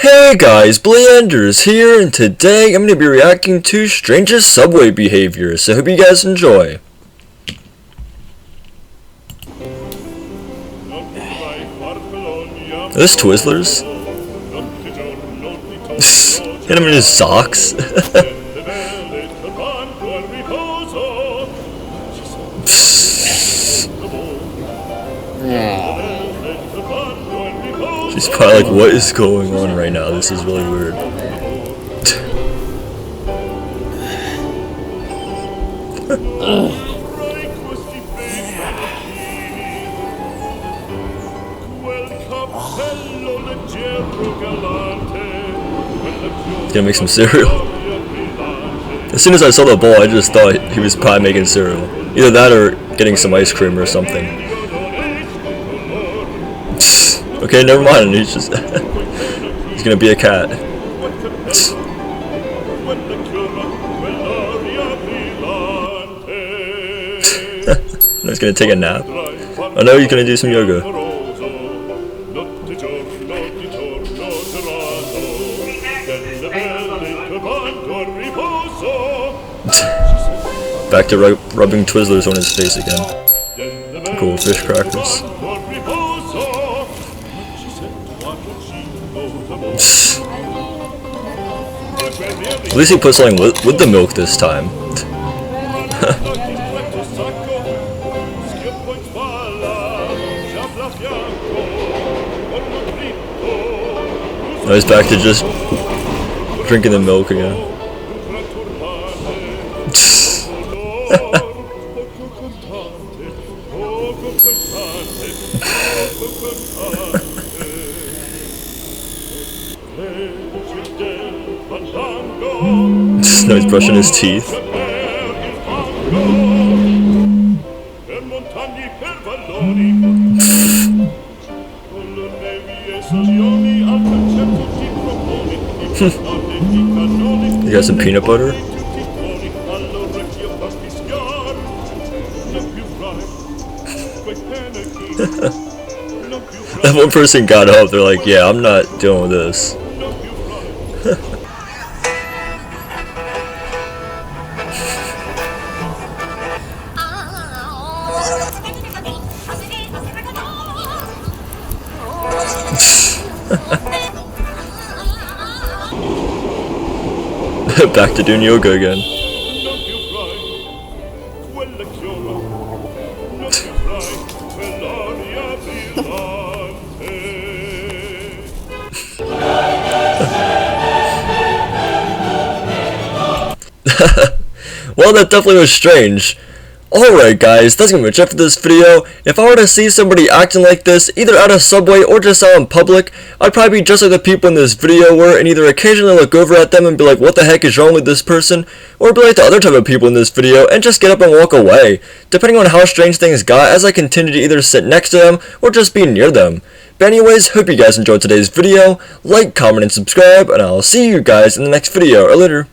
Hey guys, Bleanders here, and today I'm going to be reacting to Strangest Subway Behavior, so hope you guys enjoy. Are this Twizzlers? Hit him in his socks. She's probably like, what is going on right now? This is really weird. Gonna make some cereal. As soon as I saw the bowl, I just thought he was probably making cereal. Either that or getting some ice cream or something. Okay, never mind. He's just he's gonna be a cat. He's gonna take a nap. I know he's gonna do some yoga. Back to rubbing Twizzlers on his face again. Cool fish crackers. At least he put something with the milk this time. Now he's back to just drinking the milk again. Now he's brushing his teeth. You got some peanut butter? That one person got up, they're like, yeah, I'm not dealing with this. Back to doing yoga again. Well, that definitely was strange. Alright guys, that's gonna be it for this video. If I were to see somebody acting like this, either at a Subway or just out in public, I'd probably be just like the people in this video were, and either occasionally look over at them and be like, what the heck is wrong with this person? Or be like the other type of people in this video and just get up and walk away, depending on how strange things got as I continue to either sit next to them or just be near them. But anyways, hope you guys enjoyed today's video. Like, comment, and subscribe, and I'll see you guys in the next video, or later.